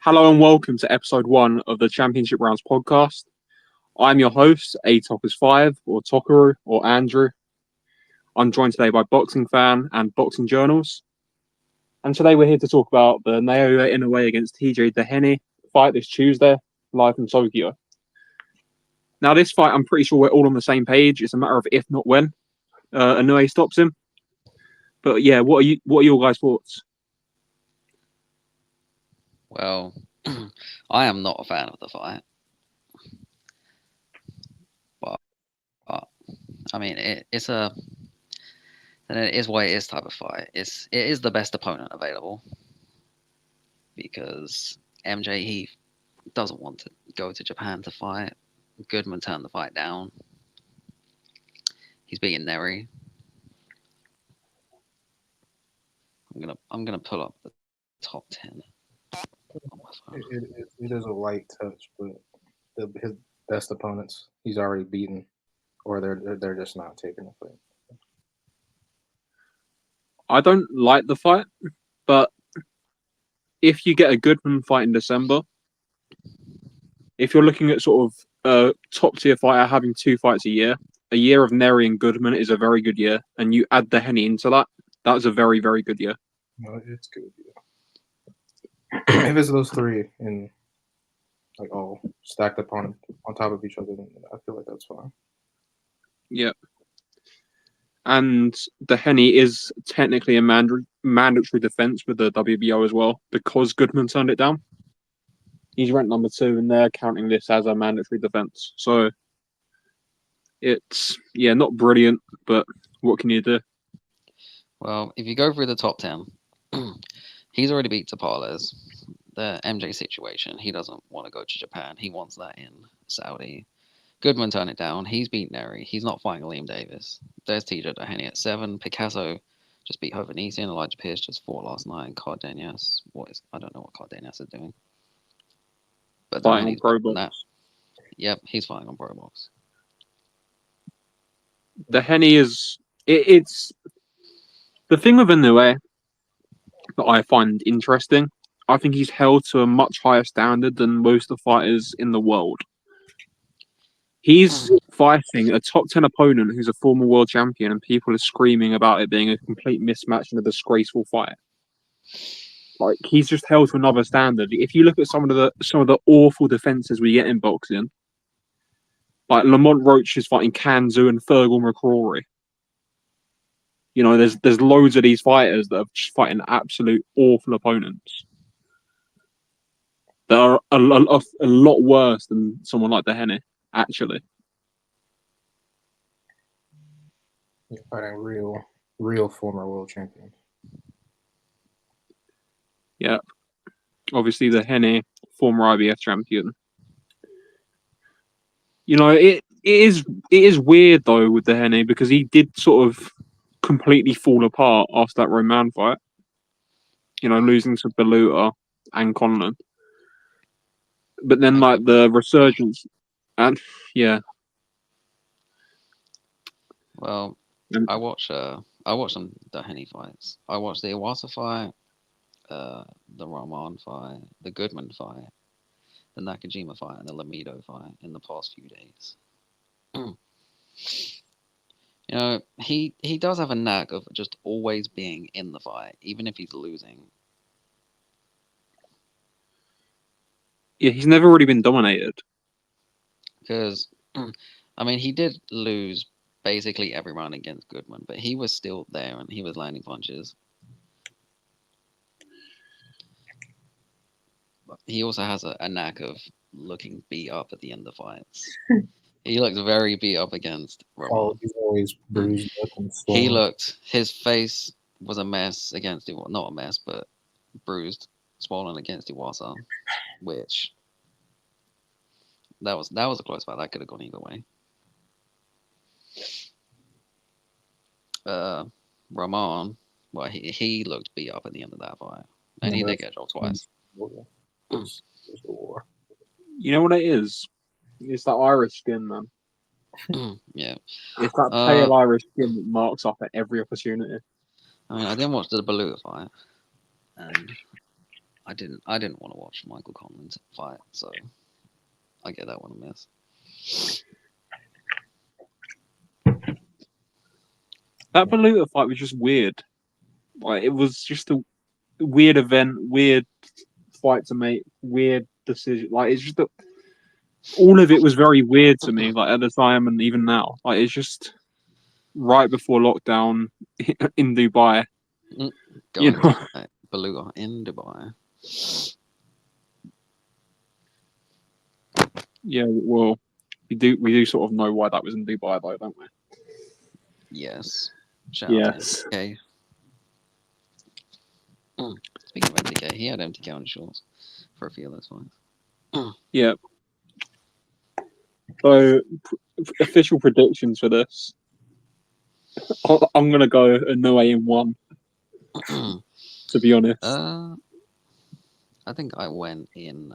Hello and welcome to episode 1 of the Championship Rounds podcast. I'm your host, ATockers5, or Tokaru, or Andrew. I'm joined today by Boxing Fan and Boxing Journals. And today we're here to talk about the Naoya Inoue against TJ Doheny fight this Tuesday, live from Tokyo. Now, this fight, I'm pretty sure we're all on the same page. It's a matter of if not when Inoue stops him. But yeah, what are your guys' thoughts? Well, I am not a fan of the fight, but I mean, it is what it is type of fight. It is the best opponent available because MJ he doesn't want to go to Japan to fight. Goodman turned the fight down. He's beaten Neri. I'm gonna pull up the top 10 on my phone. It is a light touch, but his best opponents he's already beaten, or they're just not taking the fight. I don't like the fight, but if you get a Goodman fight in December, if you're looking at sort of a top tier fighter having 2 fights a year of Neri and Goodman is a very good year, and you add Doheny into that, that's a very, very good year. No, it's good. Yeah. If it's those three and like all stacked up on top of each other, then I feel like that's fine. Yeah. And Doheny is technically a mandatory defense with the WBO as well because Goodman turned it down. He's ranked number 2, and they're counting this as a mandatory defense. So it's not brilliant, but what can you do? Well, if you go through the top 10, he's already beat Tapales. The MJ situation, he doesn't want to go to Japan. He wants that in Saudi. Goodman turned it down. He's beat Neri. He's not fighting Liam Davis. There's TJ Doheny at 7. Picasso just beat Hovhannissian. Elijah Pierce just fought last night. And Cardenas, I don't know what Cardenas is doing. But Fighting on Doheny's Pro better than that. Box. Yep, he's fighting on Pro Box. Doheny is it's the thing with Inoue that I find interesting. I think he's held to a much higher standard than most of the fighters in the world. He's fighting a top 10 opponent who's a former world champion, and people are screaming about it being a complete mismatch and a disgraceful fight. Like, he's just held to another standard. If you look at some of the awful defenses we get in boxing, like Lamont Roach is fighting Kanzu and Fergal McCrory. You know, there's loads of these fighters that are just fighting absolute awful opponents that are a lot worse than someone like Doheny, actually. You're fighting real former world champions. Yeah. Obviously, Doheny, former IBF champion. You know, it is weird though with Doheny because he did sort of completely fall apart after that Roman fight. You know, losing to Beluta and Conlon. But then, like, the resurgence, and yeah. Well, I watch some Doheny fights. I watched the Iwasa fight, the Rahman fight, the Goodman fight, the Nakajima fight, and the Lamido fight in the past few days. You know, he does have a knack of just always being in the fight, even if he's losing. Yeah, he's never really been dominated. Because, I mean, he did lose basically every round against Goodman, but he was still there and he was landing punches. But he also has a knack of looking beat up at the end of fights. He looks very beat up against Roman. Oh, he's always bruised up and swollen. His face was a mess against not a mess, but bruised, swollen against Iwasa, which that was a close fight. That could have gone either way. Rahman, well, he looked beat up at the end of that fight, and he did get dropped twice. It's the war. You know what it is? It's that Irish skin, man. Yeah, It's that pale Irish skin that marks up at every opportunity. I mean, I didn't watch the Beluta fight, and I didn't want to watch Michael Conlan fight, so I get that one a miss. That Valuta fight was just weird. Like it was just a weird event, weird fight to make, weird decision. Like it's just all of it was very weird to me. Like at the time and even now, like it's just right before lockdown in Dubai. You Going know, to fight Beluga in Dubai. yeah. Well, we do sort of know why that was in Dubai, though, don't we? Yes. Shout out Yes. to MTK. Speaking of MTK, he had MTK on his shorts for a few of those fights. Yeah. So official predictions for this. I'm gonna go Inoue in 1. To be honest. I think I went in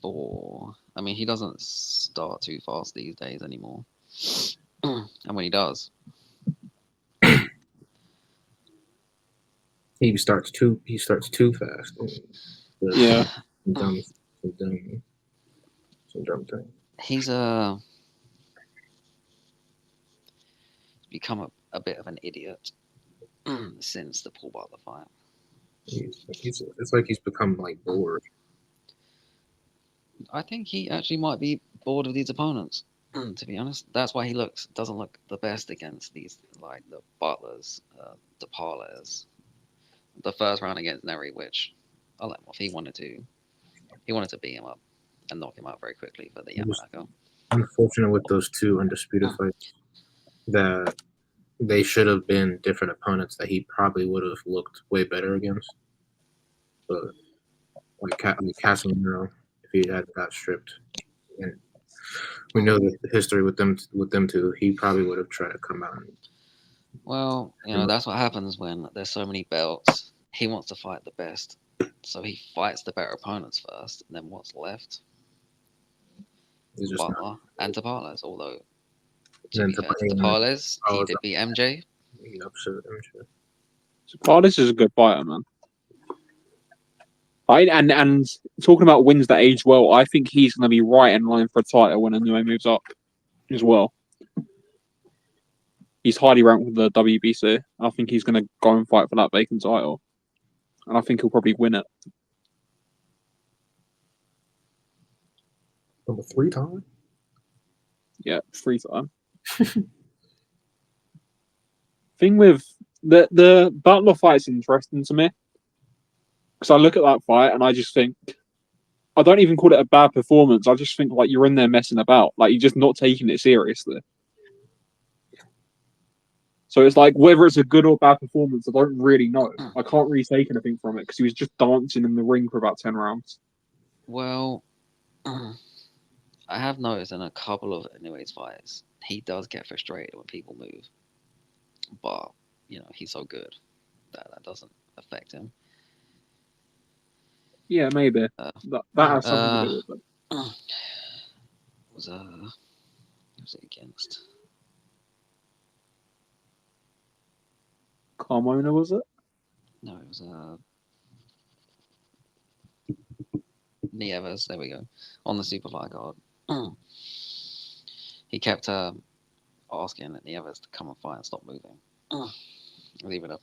4. I mean, he doesn't start too fast these days anymore. And when he does, He starts too fast. Yeah. Some dumb thing. he's become a bit of an idiot since the Paul Butler fight. It's like he's become like bored. I think he actually might be bored of these opponents. To be honest, that's why he doesn't look the best against these like the Butlers, the Parlers. The first round against Neri, which I'll let him off. He wanted to beat him up and knock him out very quickly for the It was Yamanaka. unfortunate with those 2 undisputed fights that they should have been different opponents that he probably would have looked way better against. But like Casemiro, if he had got stripped, and we know the history with them two, he probably would have tried to come out. Well, that's what happens when there's so many belts. He wants to fight the best, so he fights the better opponents first, and then what's left? He's just not. Butler and Tapales. Although, to And be fair to Tapales, he did beat MJ. He upset MJ. This is a good fighter, man. And talking about wins that age well, I think he's going to be right in line for a title when Inoue moves up as well. He's highly ranked with the WBC. I think he's going to go and fight for that vacant title, and I think he'll probably win it. Number 3 time? Yeah, 3 time. Thing with the Butler fight's interesting to me because I look at that fight and I just think I don't even call it a bad performance. I just think like you're in there messing about, like you're just not taking it seriously. So it's like whether it's a good or bad performance, I don't really know. I can't really take anything from it because he was just dancing in the ring for about 10 rounds. Well, I have noticed in a couple of Inoue's fights, he does get frustrated when people move. But, he's so good that doesn't affect him. Yeah, maybe. That has something to do with it. Who was it against? Carmona, was it? No, it was Nieves. There we go. On the Superfly card. He kept asking Nieves to come and fight and stop moving. There's even a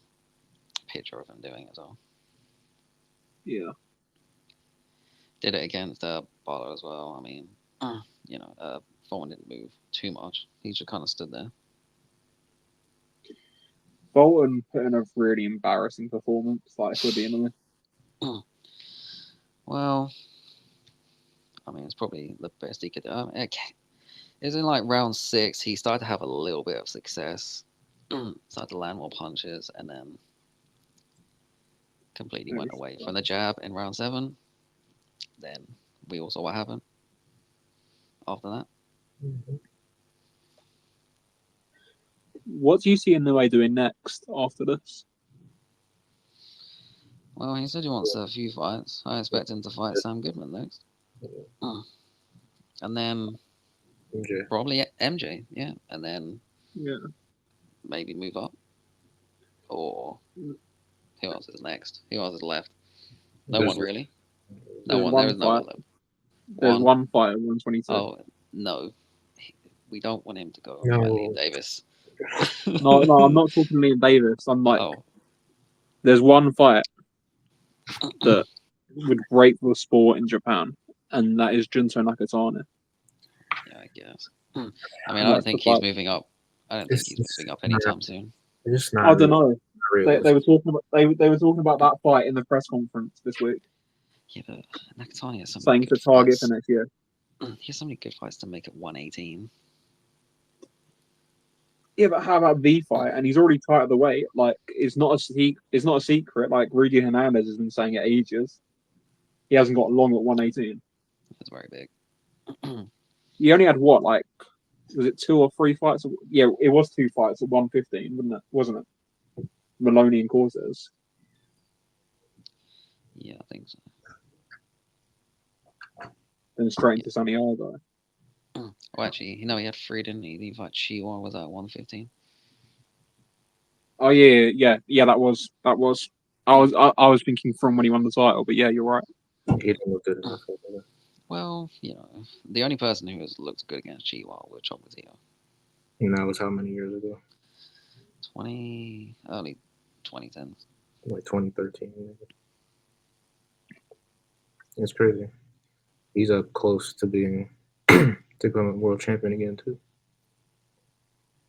picture of him doing it as well. Yeah. Did it against Barlow as well. I mean, Fulton didn't move too much. He just kind of stood there. Bolton put in a really embarrassing performance, like for being honest. Well, I mean, it's probably the best he could do. It was in like round 6. He started to have a little bit of success. Started to land more punches, and then completely went away from the jab in round 7. Then we all saw what happened after that. Mm-hmm. What do you see Inoue doing next after this? Well, he said he wants a few fights. I expect him to fight Sam Goodman next. And then probably MJ, yeah. And then maybe move up. Or who else is next? Who else is left? No one really. There's There one is no fight. one left. There's one fight at 122. Oh no, we don't want him to go No. by Liam Davis. No, I'm not talking Liam Davis. I'm like, Oh, there's one fight that would break the sport in Japan, and that is Junto Nakatani. yeah, I guess. I mean, And I don't that's think the he's fight. moving up. I don't think he's moving up not- anytime soon. It's just I not don't know. They realistic. were talking about they were talking about that fight in the press conference this week, Yeah, but Nakatani has so many saying to good target fights. for next year. He has so many good fights to make it 118. Yeah, but how about the fight? And he's already tight at the weight. Like, it's not a secret. Like Rudy Hernandez has been saying it ages. He hasn't got long at 118. That's very big. He only had what, like, was it 2 or 3 fights? Yeah, it was 2 fights at 115, wasn't it? Maloney and Cortez. Yeah, I think so. Then straight into Sunny Argo. Oh, actually, he had 3, didn't he? He fought Chiwa was at 115. Oh yeah. That was. I was thinking from when he won the title, but yeah, you're right. He didn't look good enough over there. Well, the only person who has looked good against Chiwa was Chocolatito. And that was how many years ago? Early 2010s. Like 2013. It's crazy. He's up close to being to becoming world champion again too.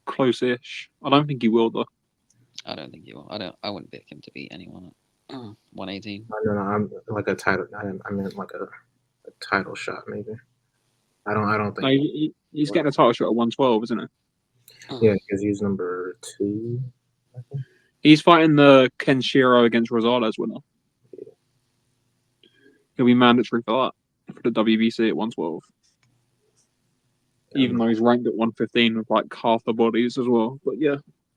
Close-ish. I don't think he will though. I don't think he will. I wouldn't pick him to beat anyone at 118. No, I'm like a title. I meant like a title shot maybe. I don't No, think. he's getting a title shot at 112, isn't he? Yeah, because he's number 2. I think. He's fighting the Kenshiro against Rosales winner. He'll be mandatory for that for the WBC at 112. Even though he's ranked at 115 with like half the bodies as well. But yeah.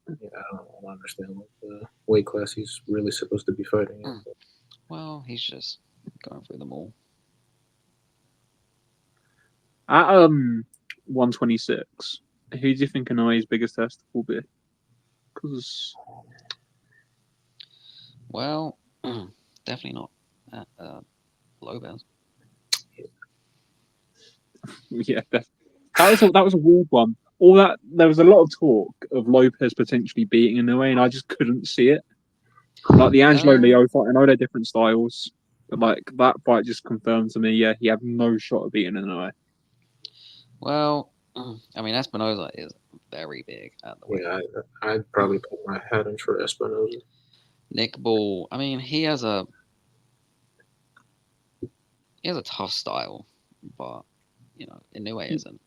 Yeah, I don't understand what the weight class he's really supposed to be fighting in. Well, he's just going through them all. At 126, who do you think Inoue's biggest test will be? Because Well, definitely not at Lopez. yeah, that was a weird one. All that there was a lot of talk of Lopez potentially beating Inoue, and I just couldn't see it. Like the Angelo Leo fight, I know they're different styles, but like that fight just confirmed to me, yeah, he had no shot of beating Inoue. Well, I mean, Espinoza is very big at the weight. Yeah, I'd probably put my hat in for Espinoza. Nick Ball, I mean, he has a tough style, but Inoue is an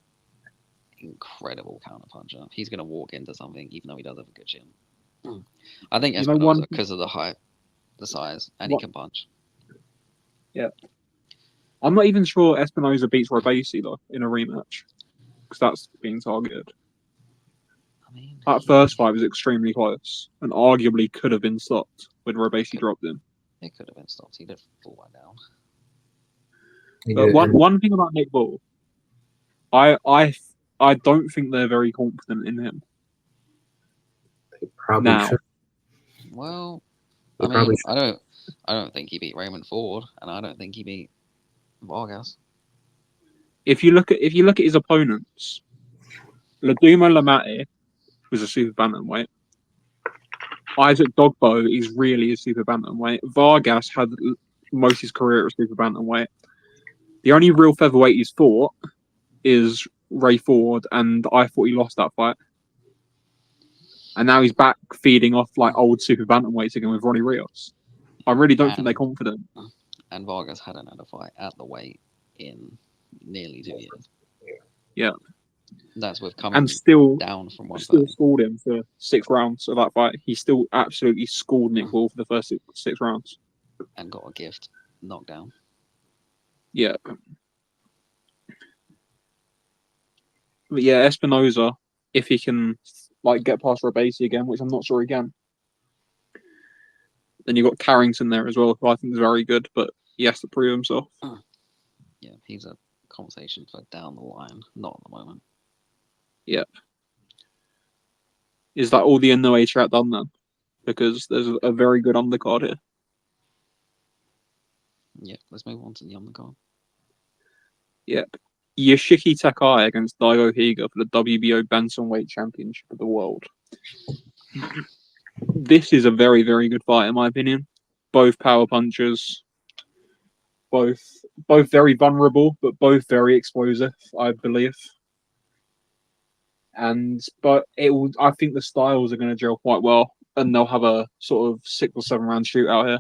incredible counterpuncher. He's gonna walk into something, even though he does have a good chin. I think Espinoza, because of the height, the size, and he can punch. Yeah, I'm not even sure Espinoza beats Robesi though in a rematch, because that's being targeted. I mean, that first fight was extremely close, and arguably could have been stopped when Robesi dropped him. It could have been stopped. He did pull one down. But one thing about Nick Ball, I don't think they're very confident in him. They probably should. Well, I mean, I don't think he beat Raymond Ford, and I don't think he beat Vargas. If you look at his opponents, Laduma Lamate was a super bantamweight. Isaac Dogbo is really a super bantamweight. Vargas had most of his career at super bantamweight. The only real featherweight he's fought is Ray Ford, and I thought he lost that fight. And now he's back feeding off like old super bantamweights again with Ronnie Rios. I really don't think they're confident. And Vargas hadn't had a fight at the weight in nearly 2 years. Yeah. That's with coming down from 130. Still scored him for 6 rounds of that fight. He still absolutely scored Nick Ball for the first six rounds. And got a gift knockdown. Yeah. But yeah, Espinoza, if he can like get past Robesi again, which I'm not sure he can. Then you've got Carrington there as well, who I think is very good, but he has to prove himself. Yeah, he's a conversation for down the line, not at the moment. Yeah. Is that all the Inoue chat done then? Because there's a very good undercard here. Yeah, let's move on to the undercard. Yep. Yoshiki Takai against Daigo Higa for the WBO Bantamweight Championship of the World. This is a very, very good fight in my opinion. Both power punchers, both very vulnerable, but both very explosive, I believe. But I think the styles are going to gel quite well, and they'll have a sort of 6 or 7 round shootout here.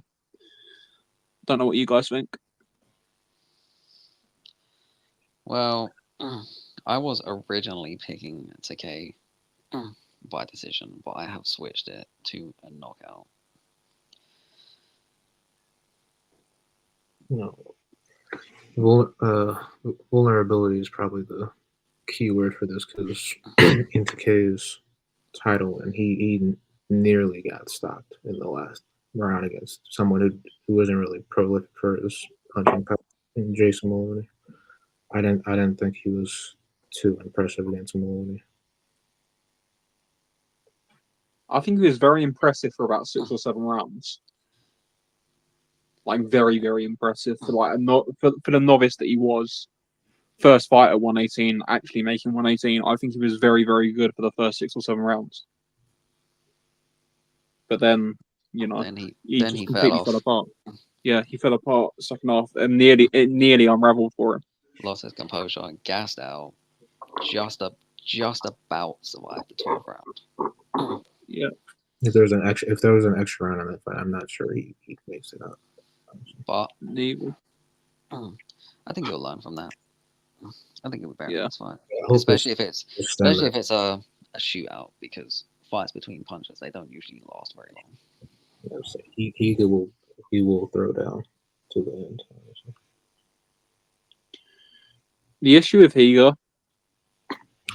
Don't know what you guys think. Well, I was originally picking Takei by decision, but I have switched it to a knockout. No. Vulnerability is probably the key word for this because in Takei's title, and he nearly got stopped in the last round against someone who wasn't really prolific for his punching power, in Jason Maloney. I didn't think he was too impressive against Maloney. I think he was very impressive for about 6 or 7 rounds. Like very, very impressive for for the novice that he was. First fight at 118, actually making 118. I think he was very, very good for the first 6 or 7 rounds. But then, he then just he fell completely off. fell apart. Yeah, he fell apart second half, and nearly unraveled for him. Lost his composure, gassed out, just about survived the 12th round. Yeah. If there was an extra round in that fight, I'm not sure he makes it out. But Neither. I think he'll learn from that. I think he'll be better in Yeah. this fight, I hope especially if it's stamina. a shootout, because fights between punchers, they don't usually last very long. He will throw down to the end. The issue with Higa,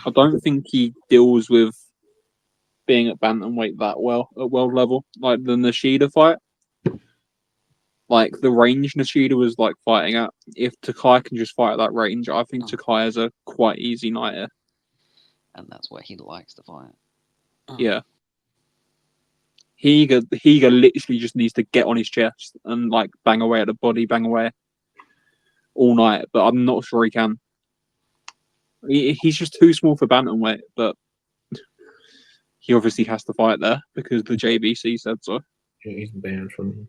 I don't think he deals with being at bantamweight that well at world level. Like the Nishida fight, like the range Nishida was like fighting at. If Takai can just fight at that range, I think Takai is a quite easy night here. And that's where he likes to fight. Yeah. Higa literally just needs to get on his chest and like bang away at the body, bang away all night. But I'm not sure he can. He's just too small for bantamweight, but he obviously has to fight there because the JBC said so. Yeah, he's banned from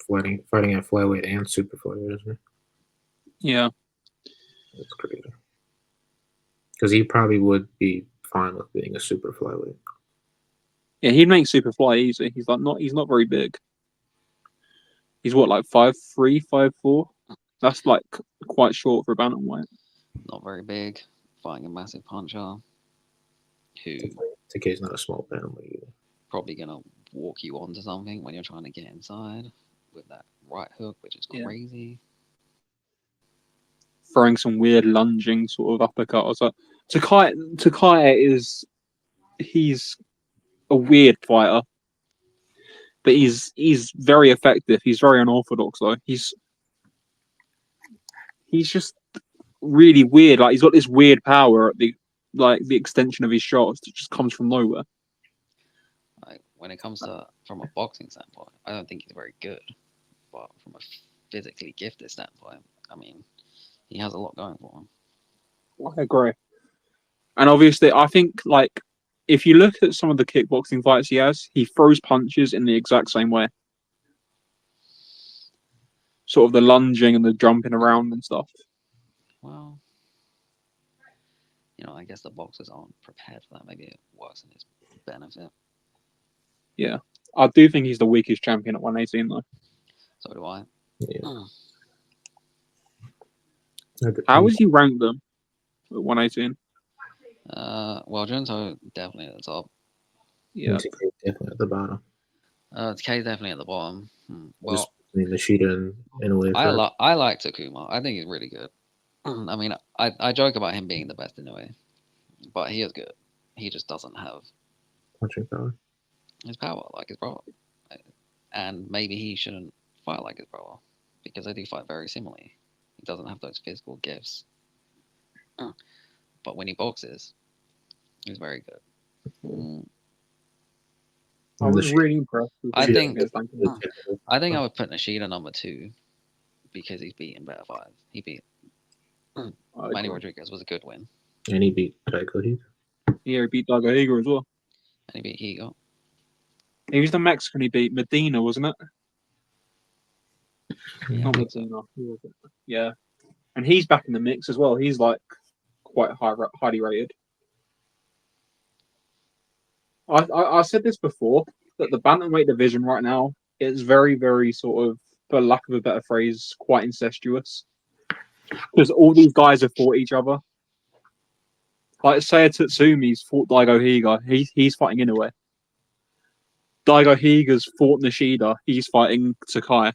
fighting at flyweight and super flyweight, isn't he? Yeah. That's crazy. Because he probably would be fine with being a super flyweight. Yeah, he'd make Superfly easy. He's not very big. He's what, like 5'3", 5'4"? That's like quite short for a bantamweight. Not very big, fighting a massive puncher who Takei's not a small bantamweight either. probably gonna walk you onto something when you're trying to get inside with that right hook, which is crazy. Throwing some weird lunging sort of uppercut or so. Takai he's a weird fighter, but he's very effective. He's very unorthodox though. He's just really weird. Like he's got this weird power at the extension of his shots that just comes from nowhere. Like when it comes to from a boxing standpoint, I don't think he's very good, but from a physically gifted standpoint, I mean, he has a lot going for him. I agree. And obviously, I think like if you look at some of the kickboxing fights he throws punches in the exact same way. Sort of the lunging and the jumping around and stuff. Well, I guess the boxers aren't prepared for that. Maybe it works in his benefit. Yeah. I do think he's the weakest champion at 118 though. So do I. Yeah. How would you rank them at 118? Well, Junto definitely at the top. Yeah. Definitely at the bottom. Takei's definitely at the bottom. Well, just between Nishida and Inoue. I like Takuma. I think he's really good. I mean, I joke about him being the best in a way, but he is good. He just doesn't have punching power. His power like his brother, and maybe he shouldn't fight like his brother because they do fight very similarly. He doesn't have those physical gifts, but when he boxes, he's very good. I was really impressed with I think I I would put Nishida number 2. because he's beaten better fighters. He beat I Manny agree. Rodriguez was a good win, And he beat Taiko Heath. Yeah, he beat Dagohiga as well. and he beat Higo. He was the Mexican he beat, Medina, wasn't it? Yeah, Not I think so. Medina. Who was it? Yeah, and he's back in the mix as well. He's like quite highly rated. I said this before that the bantamweight division right now is very, very sort of, for lack of a better phrase, quite incestuous because all these guys have fought each other. Like Seiya Tatsumi's fought Daigo Higa, he's fighting Inoue. Daigo Higa's fought Nishida, he's fighting Sakai.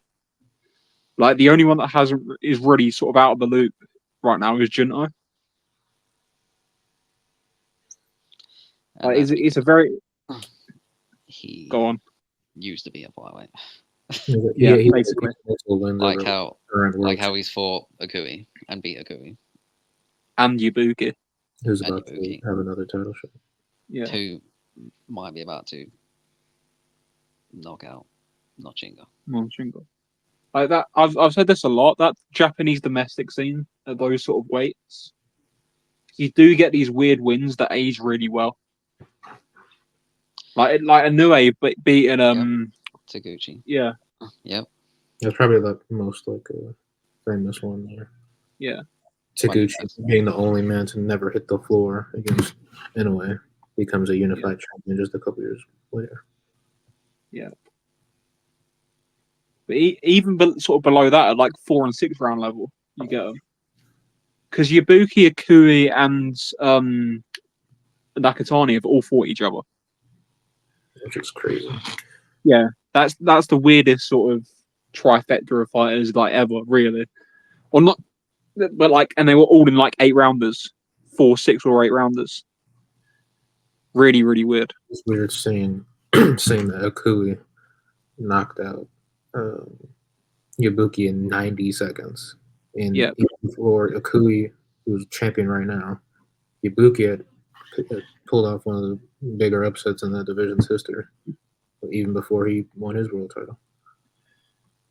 Like the only one that hasn't is really sort of out of the loop right now is Junto. And Like that's it's a because very he go on. used to be a flyweight. Yeah, He basically. multiple wins Like over how current world like how he's fought Akui and beat Akui And Ibuki. who's and about to Ibuki, have another title shot. Yeah. who might be about to knock out Nochinga. Monchingo. Like that, I've said this a lot. That Japanese domestic scene at those sort of weights, you do get these weird wins that age really well. Like Inoue beating Taguchi. yeah Yep. That's probably the most famous one there. yeah Taguchi That's- being the only man to never hit the floor against Inoue becomes a unified champion just a couple years later. yeah. But even sort of below that, at like 4 and 6 round level, you get them because Ibuki, Akui, and Nakatani have all fought each other. Which is crazy. Yeah, that's the weirdest sort of trifecta of fighters like ever, really. Or not, but like, and they were all in like 8 rounders, 4, 6, or 8 rounders. Really, really weird. It's weird seeing that Akui knocked out Ibuki in 90 seconds. And Yeah. even for Akui, who's champion right now, Ibuki had pulled off one of the bigger upsets in the division's history, even before he won his world title.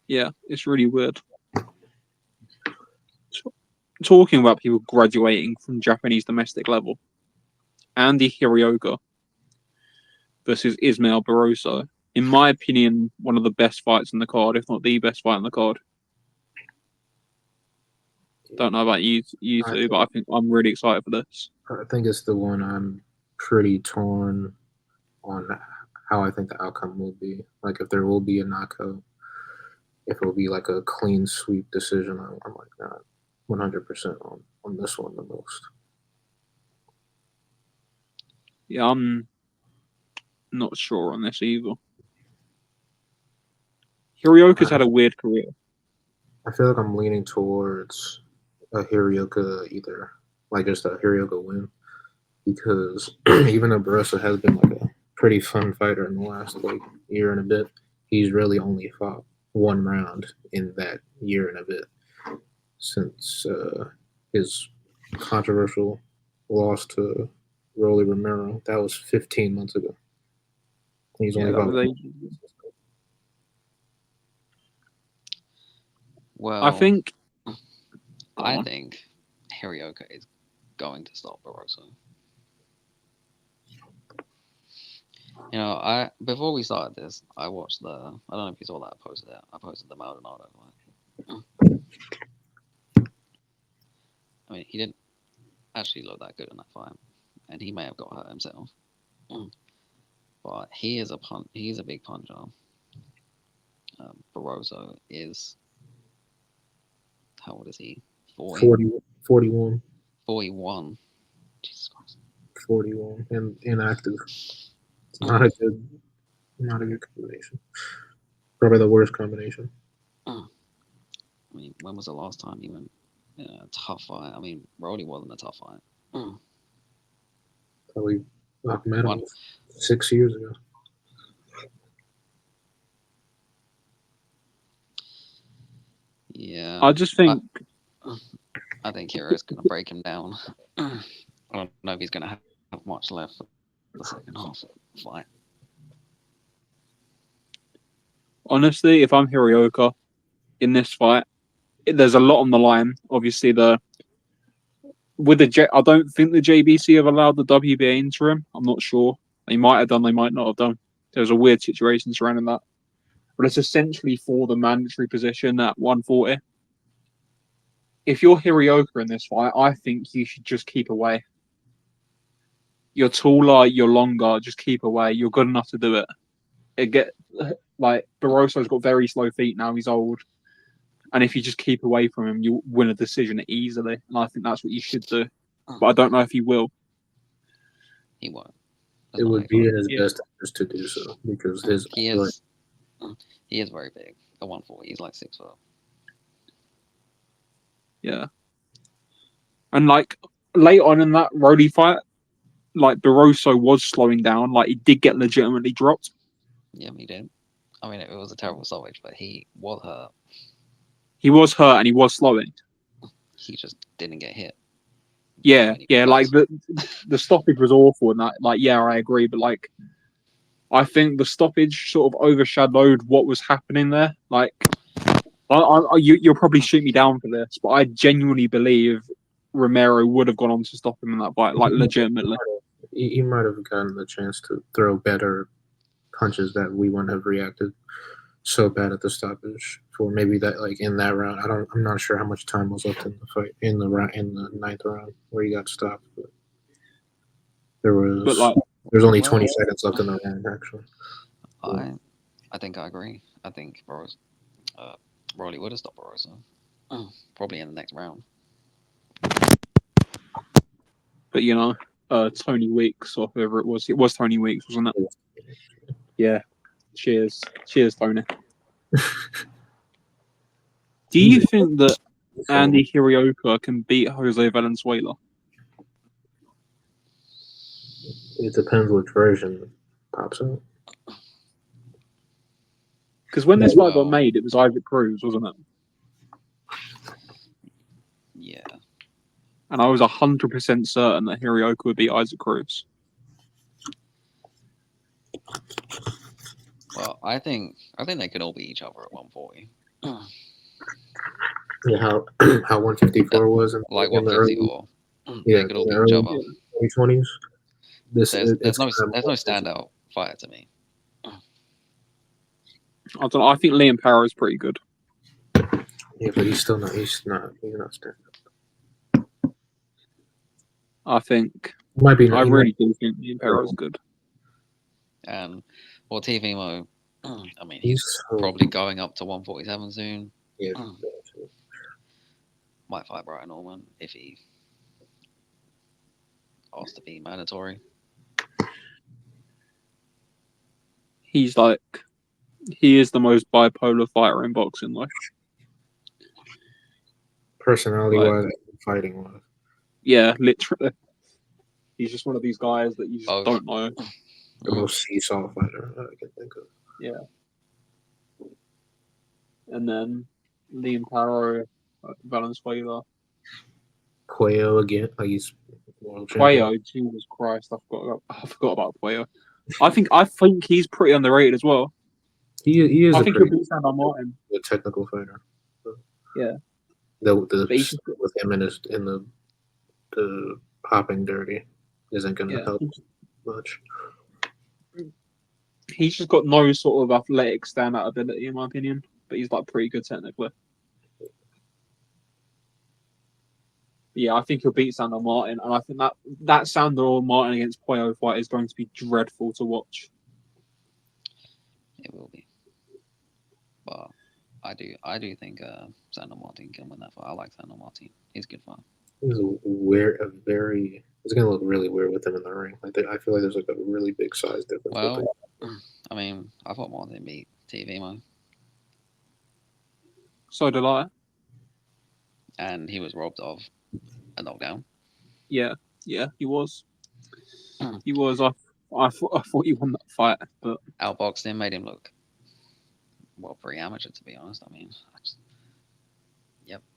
Yeah, it's really weird. Talking about people graduating from Japanese domestic level, Andy Hirioka versus Ismael Barroso. In my opinion, one of the best fights in the card, if not the best fight in the card. Don't know about you two, but I think I'm really excited for this. I think it's the one I'm pretty torn on how I think the outcome will be. Like if there will be a knockout, if it will be like a clean sweep decision, I'm like not 100% on this one the most. Yeah, I'm not sure on this either. Hirioka's had a weird career. I feel like I'm leaning towards a Hirioka either, like just a Hirioka win, because even though Barroso has been like a pretty fun fighter in the last like year and a bit, he's really only fought one round in that year and a bit since his controversial loss to Rolly Romero. That was 15 months ago. He's Yeah, only that fought. was ages. Well, I think I think Hirioka is going to stop Barroso. You know, before we started this, I watched I don't know if you saw that I posted it. I posted the Maldonado fight. I mean, he didn't actually look that good in that fight, and he may have got hurt himself. But he's a big puncher. Barroso is, how old is he? 41. 41. Jesus Christ. 41 and inactive. It's not a good combination. Probably the worst combination. I mean, when was the last time he went in a tough fight? I mean, Rolly wasn't a tough fight. Probably met him 6 years ago. Yeah. I just think I think Hero's going to break him down. I don't know if he's going to have much left for the second half of the fight. honestly, if I'm Hirioka in this fight, there's a lot on the line. Obviously, I don't think the JBC have allowed the WBA interim. I'm not sure. They might have done. They might not have done. There's a weird situation surrounding that. But it's essentially for the mandatory position at 140. If you're Hirioka in this fight, I think you should just keep away. You're taller, you're longer, just keep away. You're good enough to do it. Barroso's got very slow feet now, he's old. And if you just keep away from him, you'll win a decision easily. And I think that's what you should do. But I don't know if he will. He won't. It would be in his best interest to do so because he is very big at 140. He's like 6 foot. Yeah. And like late on in that Roddy fight, like Barroso was slowing down. Like he did get legitimately dropped. Yeah, he did. I mean, it was a terrible stoppage, but he was hurt. He was hurt and he was slowing. He just didn't get hit. Yeah. Like the stoppage was awful, and that. Like, yeah, I agree, but like, I think the stoppage sort of overshadowed what was happening there. Like, you'll probably shoot me down for this, but I genuinely believe Romero would have gone on to stop him in that fight, like legitimately. He might have gotten the chance to throw better punches that we wouldn't have reacted so bad at the stoppage for maybe that like in that round. I'm not sure how much time was left in the fight in the ninth round where he got stopped, but there's only 20 seconds left in the round actually. I think I agree. I think Rolly would have stopped Barroso. Probably in the next round. But Tony Weeks or whoever it was Tony Weeks, wasn't it? Yeah. Cheers, Tony. Do you think that Andy Hirioka can beat Jose Valenzuela? It depends which version pops out. Because when this fight got made, it was Isaac Cruz, wasn't it? Yeah. And I was 100% certain that Hirioka would beat Isaac Cruz. Well, I think they could all beat each other at 140. Yeah, how 154 was in, like in the 154. Yeah, they could all beat each other. 2020s. There's no standout fighter to me. I don't know. I think Liam Power is pretty good. Yeah, but he's not standing. I think I really do think Liam Power is good. And Tifimo, I mean, he's probably going up to 147 soon. Yeah. Might fight Brian Norman if he asked to be mandatory. He is the most bipolar fighter in boxing, like personality-wise, fighting wise. Yeah, literally. He's just one of these guys that you just don't know. The most seesaw fighter I can think of. Yeah. And then Liam Paro, Valenzuela. Cuello again. He's world Cuello, champion. Jesus Christ, I forgot about Cuello. I think he's pretty underrated as well. He is. I think he'll beat Sandor Martin. A technical fighter. Yeah. With him in the popping dirty isn't going to help much. He's just got no sort of athletic standout ability, in my opinion, but he's like pretty good technically. Yeah, I think he'll beat Sandor Martin, and I think that Sandor Martin against Cuello fight is going to be dreadful to watch. It will be, but I do think Sandor Martin can win that fight. I like Sandor Martin. He's a good fighter. It's going to look really weird with him in the ring. I feel like there's like a really big size difference. Well, I mean, I thought Martin beat TVMO. So did I. And he was robbed of a knockdown. Yeah, he was. He was. I thought he won that fight, but outboxed him, made him look pretty amateur, to be honest. I mean,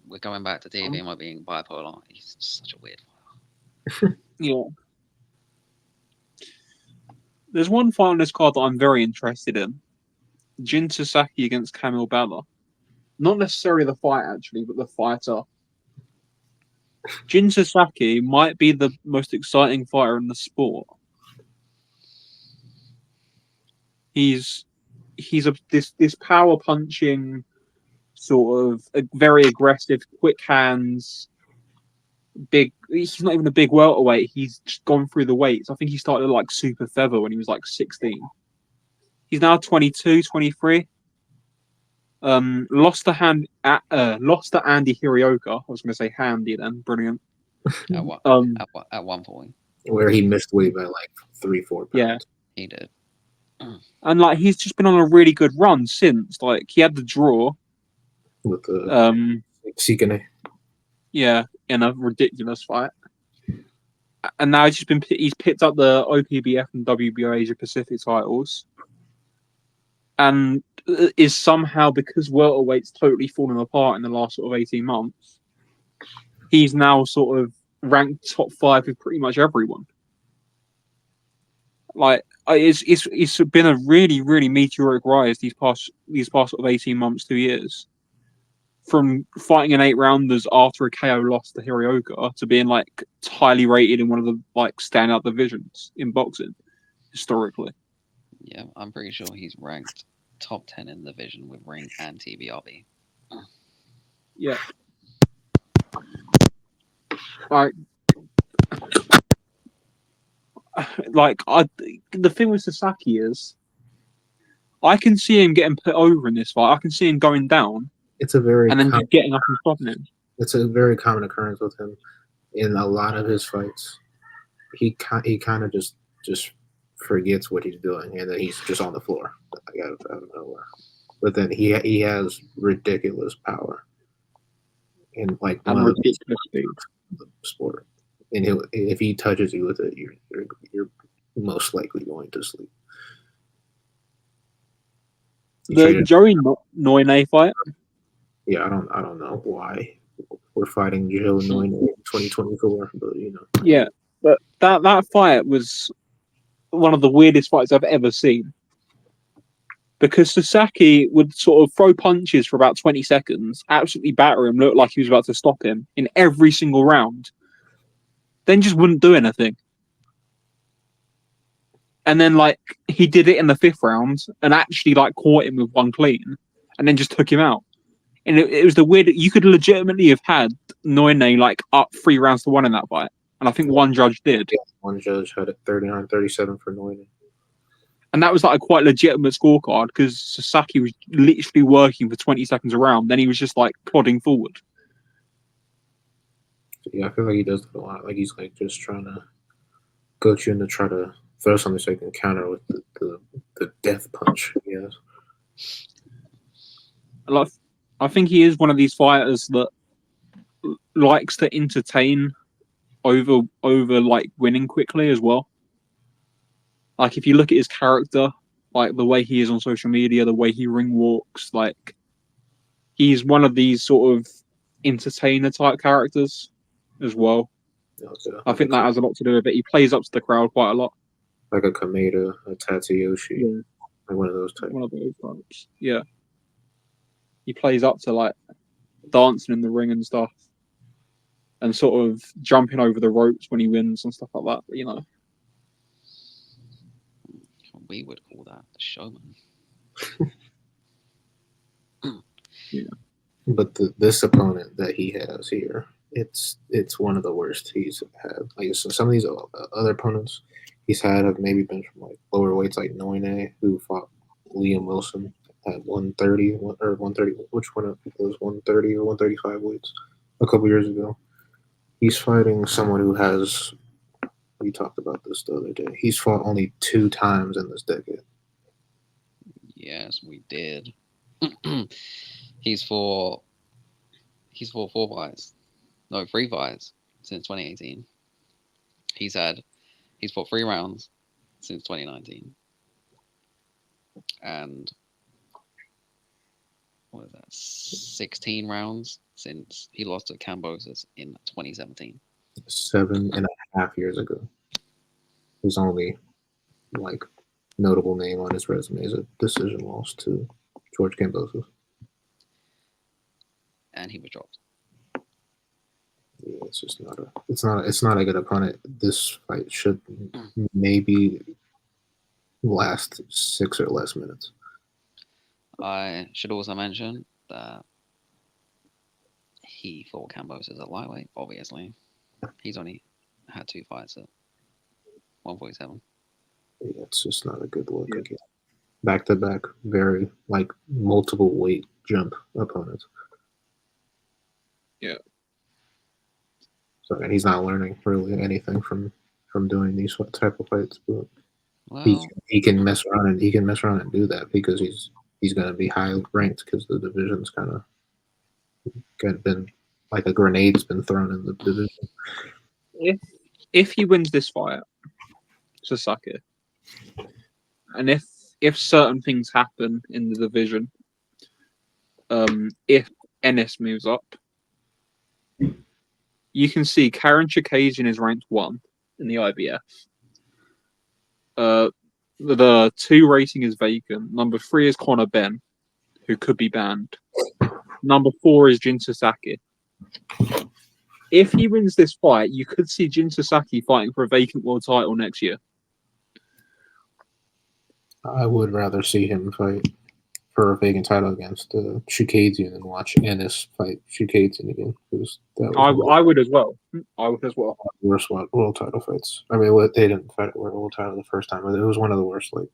we're coming back to TVMO being bipolar. He's such a weird fighter. Yeah. There's one fight on this card that I'm very interested in. Jin Sasaki against Kamil Bala. not necessarily the fight actually, but the fighter. Jin Sasaki might be the most exciting fighter in the sport. He's this power punching sort of very aggressive, quick hands, big. He's not even a big welterweight. He's just gone through the weights. I think he started at like super feather when he was like 16. He's now 22, 23. Lost to Andy Hirioka. I was going to say Handy then. Brilliant. At one point, where he missed weight by like 3-4 pounds. Yeah, he did. and like he's just been on a really good run since. Like he had the draw. With the Sikane. Yeah, in a ridiculous fight. And now he's picked up the OPBF and WBO Asia Pacific titles, and is somehow, because welterweight's totally fallen apart in the last sort of 18 months, he's now sort of ranked top 5 with pretty much everyone. Like it's been a really, really meteoric rise these past sort of 18 months, 2 years. From fighting in 8 rounders after a KO loss to Hirioka to being like highly rated in one of the like standout divisions in boxing historically. Yeah, I'm pretty sure he's ranked top 10 in the division with Ring and TBRB. Yeah. Like the thing with Sasaki is, I can see him getting put over in this fight. I can see him going down. It's a very and then just getting up and stopping him. It's a very common occurrence with him in a lot of his fights. He kind of just forgets what he's doing, and then he's just on the floor out of nowhere. But then he has ridiculous power and like And ridiculous speed. The sport. And if he touches you with it, you're most likely going to sleep. The Joey Inoue fight. Yeah, I don't know why we're fighting Joe Inoue in 2024, but you know. Yeah, but that fight was one of the weirdest fights I've ever seen. Because Sasaki would sort of throw punches for about 20 seconds, absolutely batter him, look like he was about to stop him in every single round, then just wouldn't do anything. And then like he did it in the 5th round and actually like caught him with one clean, and then just took him out. And it was the weird. You could legitimately have had Noine like up 3 rounds to 1 in that fight, and I think one judge did. Yeah, one judge had it 39-37 for Noine. And that was like a quite legitimate scorecard because Sasaki was literally working for 20 seconds around. Then he was just like plodding forward. Yeah, I feel like he does that a lot. Like he's like just trying to coach you in to try to throw something so he can counter with the death punch. Yes. I think he is one of these fighters that likes to entertain over like winning quickly as well. Like if you look at his character, like the way he is on social media, the way he ring walks, like he's one of these sort of entertainer type characters as well. Okay. I think that has a lot to do with it. He plays up to the crowd quite a lot. Like a Kameda, a Tatsuyoshi, like one of those types. One of those types. Yeah. He plays up to like dancing in the ring and stuff, and sort of jumping over the ropes when he wins and stuff like that. You know, we would call that a showman. Yeah. But this opponent that he has here, it's one of the worst he's had. Like some of these other opponents he's had have maybe been from like lower weights, like Noine, who fought Liam Wilson at 130 or 130. Which one of those 130 or 135 weights a couple years ago? He's fighting someone who has. We talked about this the other day. He's fought only 2 times in this decade. Yes, we did. He's fought 4 fights. No, 3 fights since 2018. He's fought 3 rounds since 2019. And what is that? 16 rounds since he lost to Cambosis in 2017. 7.5 years ago. His only like notable name on his resume is a decision loss to George Cambosis. and he was dropped. Yeah, it's just not a good opponent. This fight should maybe last 6 or less minutes. I should also mention that he fought Campos as a lightweight, obviously. He's only had 2 fights at 147. Yeah, it's just not a good look Yeah. again. Back to back, very like multiple weight jump opponents. Yeah. So and he's not learning really anything from doing these type of fights, but Well, he can mess around and do that because he's going to be high ranked because the division's kind of been like a grenade's been thrown in the division. If he wins this fight, Sasaki, and if certain things happen in the division, if Ennis moves up, you can see Karen Chikazian is ranked 1 in the IBF. The 2 rating is vacant. Number 3 is Conor Benn, who could be banned. Number 4 is Jin Sasaki. If he wins this fight, you could see Jin Sasaki fighting for a vacant world title next year. I would rather see him fight for a vacant title against Chukadian than watch Ennis fight Chukadian again because that was I would as well. I would as well. the worst world title fights. I mean, they didn't fight a world title the first time, but it was one of the worst like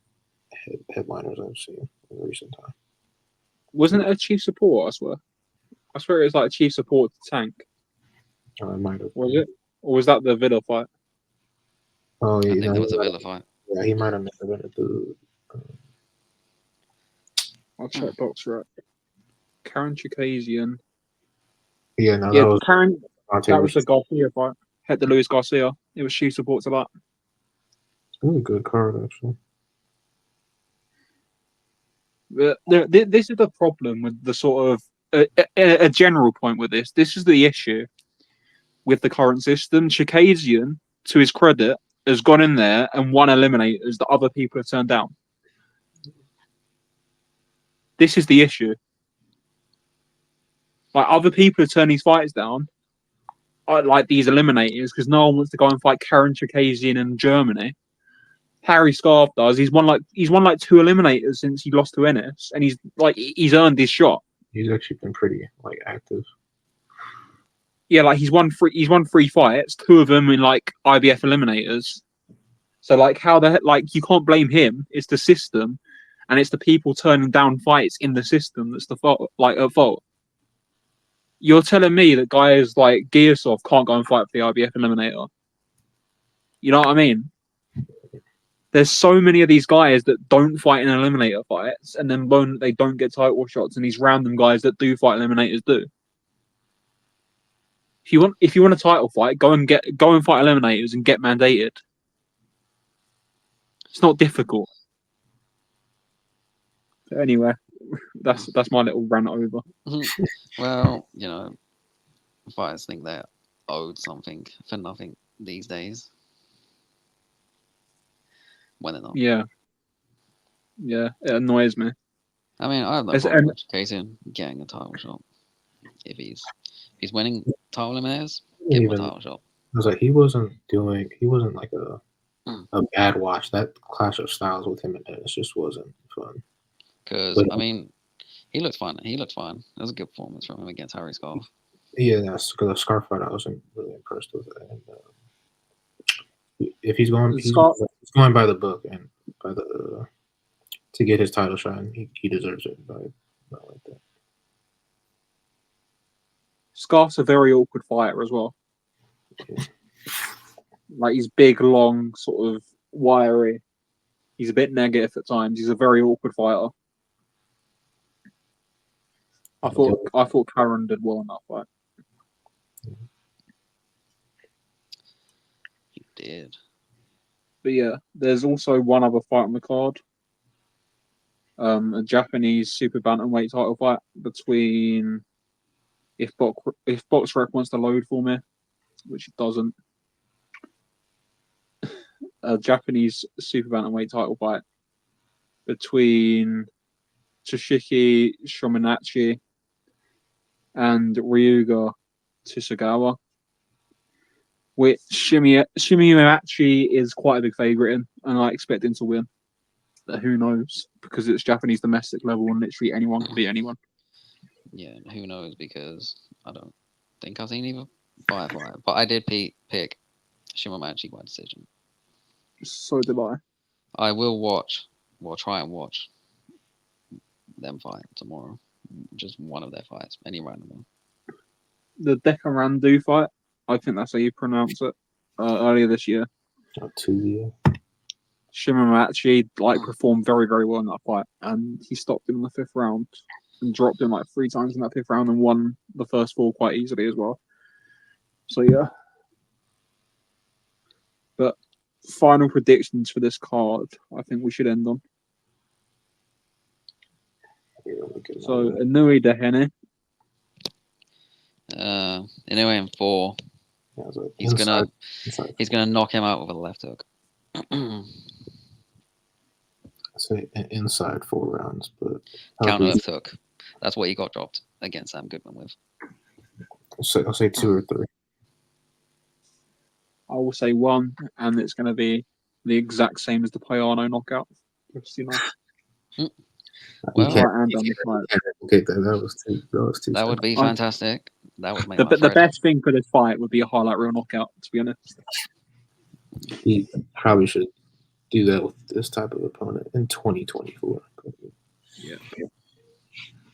headliners I've seen in recent time. Wasn't it a chief support? I swear it was like a chief support to Tank. I might have. Was it? Or was that the Villa fight? Oh, I yeah, think that was a Villa fight. Yeah, he might have been at the. I'll check box rep. Karen Chikazian. Yeah, no, Yeah, that was Karen. That was was the Garcia fight. Hector Luis Garcia. It was chief support to that. a good card actually. This is the problem with the sort of a general point with this. This is the issue with the current system. Chikazian, to his credit, has gone in there and won eliminators that other people have turned down. This is the issue. Like other people have turned these fights down, like these eliminators, because no one wants to go and fight Karen Chikazian in Germany. Harry Scarf does. He's won like 2 eliminators since he lost to Ennis, and he's earned his shot. He's actually been pretty like active. Yeah, like he's won 3 fights, 2 of them in like IBF eliminators. So like how the like you can't blame him. It's the system, and it's the people turning down fights in the system that's the fault. Like at fault. You're telling me that guys like Gearsov can't go and fight for the IBF eliminator? You know what I mean? There's so many of these guys that don't fight in eliminator fights, and then when they don't get title shots, and these random guys that do fight eliminators do. If you want a title fight, go and fight eliminators and get mandated. It's not difficult. But anyway, that's my little rant over. Well, fighters think they're owed something for nothing these days. When they're not. Yeah, it annoys me. I mean, I have no problem with Casey getting a title shot. If he's winning title eliminators, give him a title shot. I was like, he wasn't like a bad watch. That clash of styles with him and Ennis just wasn't fun. Because I mean, he looked fine. It was a good performance from him against Harry Scarf. Yeah, that's because the Scarf fight I wasn't really impressed with it. And, if he's going by the book and by the to get his title shot, and he deserves it. But not like that. Scarf's a very awkward fighter as well. Yeah. Like he's big, long, sort of wiry. He's a bit negative at times. He's a very awkward fighter. I thought Karen did well in that fight. He did. But yeah, there's also one other fight on the card. A Japanese super bantamweight title fight between if BoxRec wants to load for me, which it doesn't. A Japanese super bantamweight title fight between Toshiki Shominachi and Ryuga Tsugawa, which Shimimachi is quite a big favourite in, and I expect him to win. But who knows? Because it's Japanese domestic level, and literally anyone can beat anyone. Yeah, who knows? Because I don't think I've seen either fight. But I did pick Shimamachi by decision. So did I. I will watch. Well, try and watch them fight tomorrow. Just one of their fights, any random one. The Dekarandu fight, I think that's how you pronounce it, earlier this year. 2 years. Shimamachi performed very, very well in that fight, and he stopped him in the 5th round and dropped him 3 times in that 5th round and won the first 4 quite easily as well. So yeah. But final predictions for this card, I think we should end on. So Inoue Doheny. Inoue in 4. Yeah, like He's gonna knock him out with a left hook. I say inside 4 rounds, but Counter left hook. That's what he got dropped against Sam Goodman with. I'll say 2 or 3. I will say 1, and it's going to be the exact same as the Payano knockout. Just, Well, you can't replicate that. That was too. That would be fantastic. That would make the best thing for this fight would be a highlight reel knockout. To be honest, he probably should do that with this type of opponent in 2024. Yeah.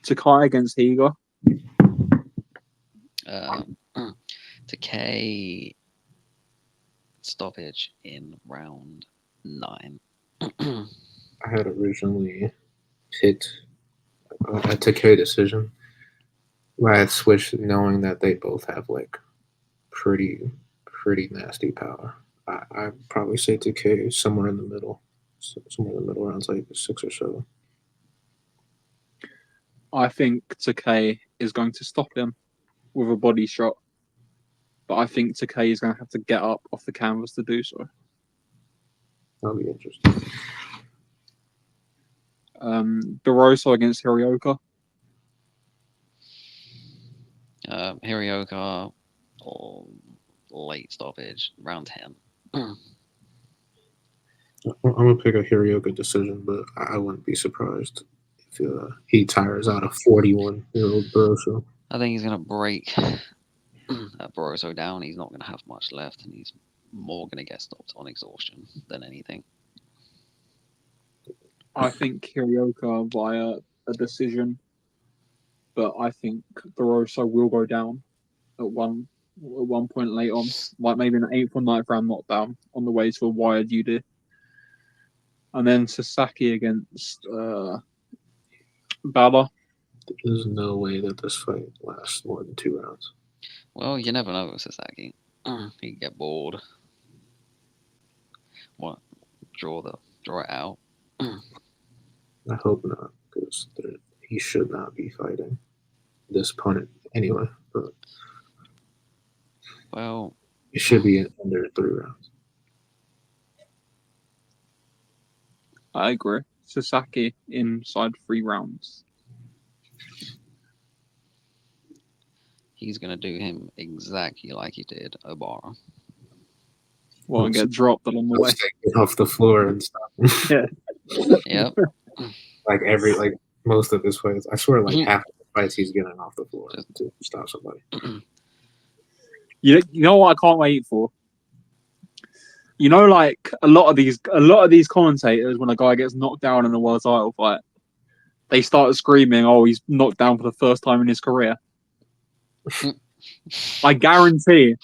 Takai against Higa. Takei stoppage in round 9. I had originally picked a Takei decision. I had switched knowing that they both have pretty nasty power. I'd probably say Takei somewhere in the middle. Somewhere in the middle, around 6 or 7. I think Takei is going to stop him with a body shot, but I think Takei is going to have to get up off the canvas to do so. That'll be interesting. Barroso against Hirioka. Hirioka or late stoppage, round 10. I'm gonna pick a Hirioka decision, but I wouldn't be surprised if he tires out a 41-year-old Barroso. I think he's gonna break Barroso down. He's not gonna have much left, and he's more gonna get stopped on exhaustion than anything. I think Hirioka via a decision, but I think Barroso will go down at one point late on, maybe an 8th or 9th round knockdown on the way to a wired UD. And then Sasaki against Bala. There's no way that this fight lasts more than 2 rounds. Well, you never know with Sasaki. He can get bored. What? Draw it out. I hope not, because he should not be fighting this opponent anyway. But well, it should be under 3 rounds. I agree. Sasaki inside 3 rounds. He's gonna do him exactly like he did Obara. Well, and get dropped along the way. Off the floor and stuff. Yeah. Yep. Most of his fights, I swear, half of the fights he's getting off the floor to stop somebody. You know what I can't wait for? You know, a lot of these commentators, when a guy gets knocked down in a world title fight, they start screaming, "Oh, he's knocked down for the first time in his career." I guarantee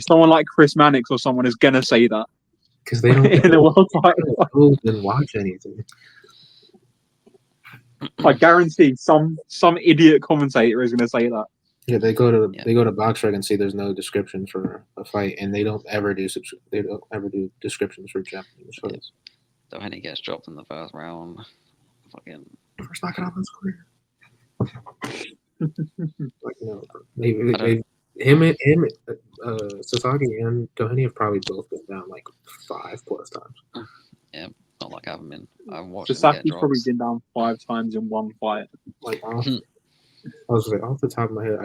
someone like Chris Mannix or someone is gonna say that because they don't in a world title. Didn't watch anything. I guarantee some idiot commentator is gonna say that. Yeah, they go to BoxRec and see there's no description for a fight, and they don't ever do descriptions for Japanese fights. Doheny gets dropped in the first round. Fucking first knockout of his career. Sasaki and Doheny have probably both been down 5+ times. Yeah, not like I haven't been. I've watched Sasaki's probably been down 5 times in one fight. Honestly. I was like, off the top of my head,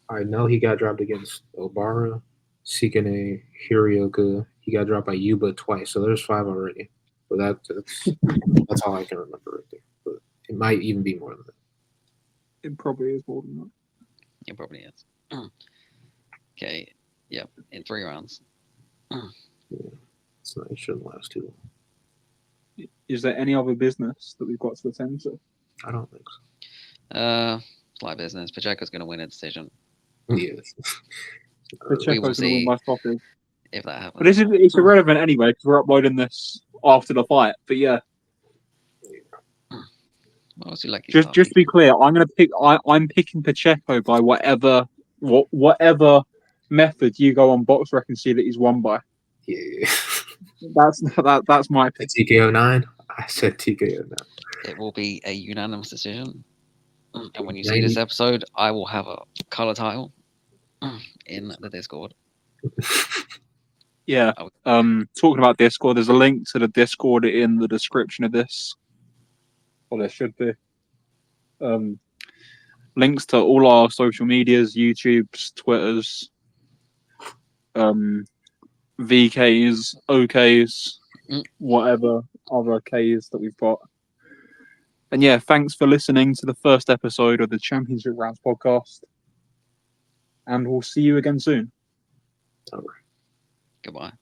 I know he got dropped against Obara, Sikane, Hirioka. He got dropped by Yuba twice, so there's 5 already. But that's all I can remember right there. But it might even be more than that. It probably is more than that. It probably is. Okay. Yep. In 3 rounds. It's not, it shouldn't last too long. Is there any other business that we've got to attend to? I don't think so. Slight business. Pacheco's going to win a decision. Yes. Pacheco's going to win see. by stoppage. If that happens. But it's irrelevant anyway because we're uploading this after the fight. But yeah, What else you like? just to be clear, I'm picking Pacheco by whatever method you go on Box Rec and see that he's won by. Yeah. That's my pick. TKO 9. I said TKO 9. It will be a unanimous decision. And when you see this episode, I will have a color title in the Discord. Yeah. Talking about Discord, there's a link to the Discord in the description of this. Well, there should be. Links to all our social medias, YouTube's, Twitters, VKs, OKs, whatever other Ks that we've got. And yeah, thanks for listening to the first episode of the Championship Rounds podcast. And we'll see you again soon. All right. Goodbye.